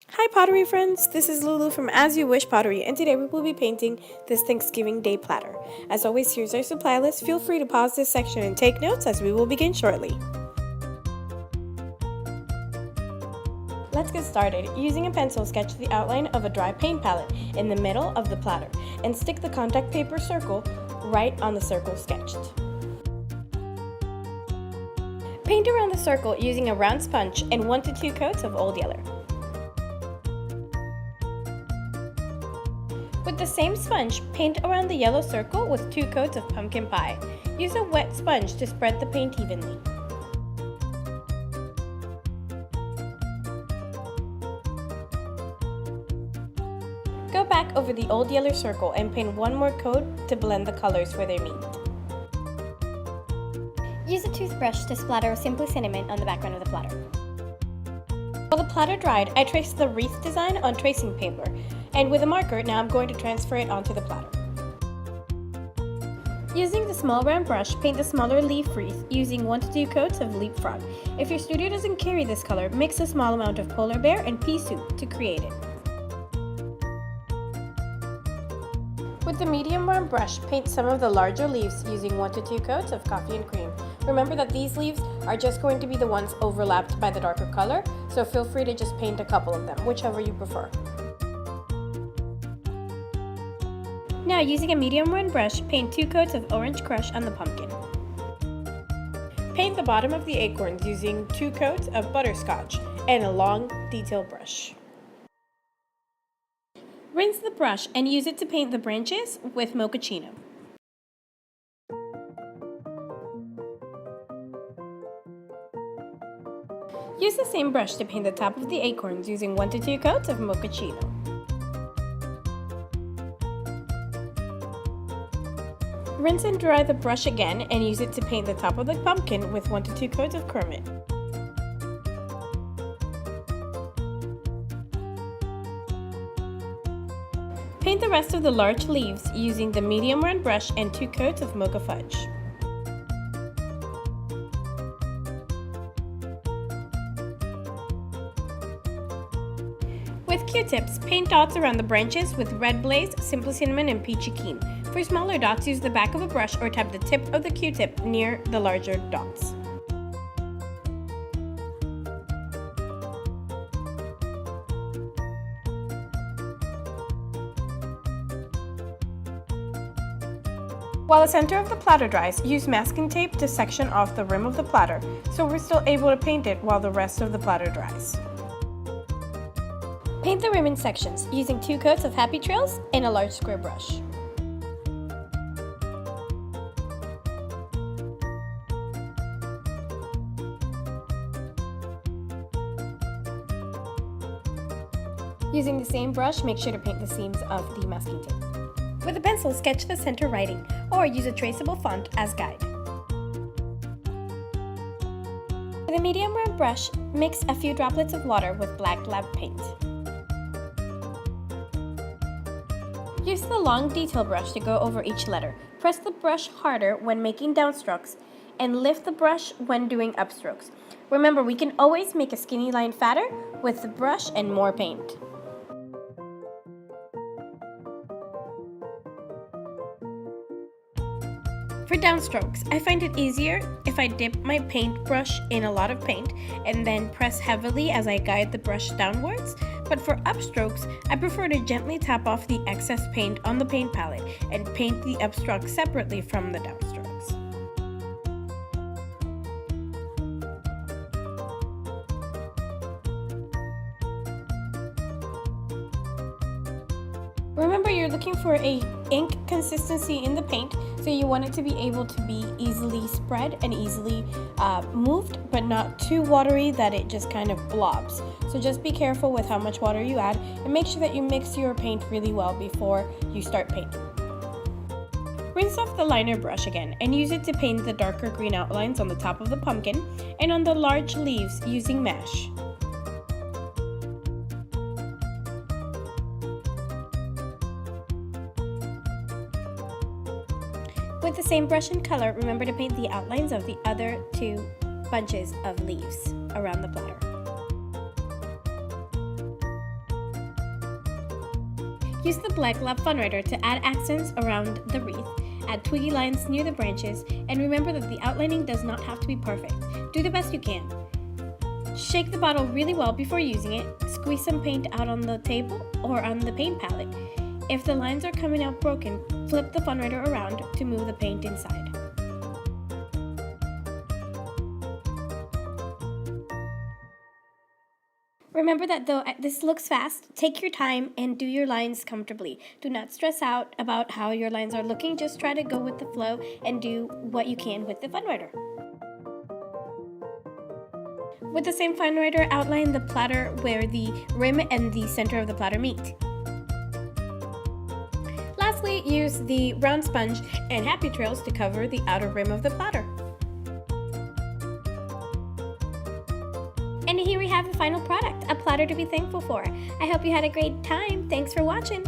Hi Pottery friends, this is Lulu from As You Wish Pottery, and today we will be painting this Thanksgiving Day platter. As always, here's our supply list. Feel free to pause this section and take notes as we will begin shortly. Let's get started. Using a pencil, sketch the outline of a dry paint palette in the middle of the platter and stick the contact paper circle right on the circle sketched. Paint around the circle using a round sponge and 1 to 2 coats of Old Yeller. With the same sponge, paint around the yellow circle with 2 coats of pumpkin pie. Use a wet sponge to spread the paint evenly. Go back over the Old Yeller circle and paint 1 more coat to blend the colors where they meet. Use a toothbrush to splatter Simply Cinnamon on the background of the platter. While the platter dried, I traced the wreath design on tracing paper, and with a marker, now I'm going to transfer it onto the platter. Using the small round brush, paint the smaller leaf wreath using 1 to 2 coats of leapfrog. If your studio doesn't carry this color, mix a small amount of polar bear and pea soup to create it. With the medium round brush, paint some of the larger leaves using 1 to 2 coats of coffee and cream. Remember that these leaves are just going to be the ones overlapped by the darker color, so feel free to just paint a couple of them, whichever you prefer. Now, using a medium round brush, paint 2 coats of orange crush on the pumpkin. Paint the bottom of the acorns using 2 coats of butterscotch and a long detail brush. Rinse the brush and use it to paint the branches with mochaccino. Use the same brush to paint the top of the acorns using 1 to 2 coats of mochaccino. Rinse and dry the brush again and use it to paint the top of the pumpkin with 1 to 2 coats of kermit. Paint the rest of the large leaves using the medium round brush and 2 coats of mocha fudge. With Q-tips, paint dots around the branches with red blaze, simple cinnamon, and peachy keen. For smaller dots, use the back of a brush or tap the tip of the Q-tip near the larger dots. While the center of the platter dries, use masking tape to section off the rim of the platter so we're still able to paint it while the rest of the platter dries. Paint the rim in sections using 2 coats of Happy Trails and a large square brush. Using the same brush, make sure to paint the seams of the masking tape. With a pencil, sketch the center writing, or use a traceable font as guide. With a medium round brush, mix a few droplets of water with black lab paint. Use the long detail brush to go over each letter. Press the brush harder when making downstrokes and lift the brush when doing upstrokes. Remember, we can always make a skinny line fatter with the brush and more paint. For downstrokes, I find it easier if I dip my paintbrush in a lot of paint and then press heavily as I guide the brush downwards, but for upstrokes, I prefer to gently tap off the excess paint on the paint palette and paint the upstrokes separately from the downstrokes. Remember, you're looking for a ink consistency in the paint, so you want it to be able to be easily spread and easily moved, but not too watery that it just kind of blobs. So just be careful with how much water you add and make sure that you mix your paint really well before you start painting. Rinse off the liner brush again and use it to paint the darker green outlines on the top of the pumpkin and on the large leaves using mash. With the same brush and color, remember to paint the outlines of the other 2 bunches of leaves around the platter. Use the Black Lab Funwriter to add accents around the wreath, add twiggy lines near the branches, and remember that the outlining does not have to be perfect. Do the best you can. Shake the bottle really well before using it. Squeeze some paint out on the table or on the paint palette. If the lines are coming out broken, flip the Funwriter around to move the paint inside. Remember that though this looks fast, take your time and do your lines comfortably. Do not stress out about how your lines are looking. Just try to go with the flow and do what you can with the Funwriter. With the same Funwriter, outline the platter where the rim and the center of the platter meet. Lastly, use the round sponge and happy trails to cover the outer rim of the platter. And here we have the final product, a platter to be thankful for. I hope you had a great time. Thanks for watching.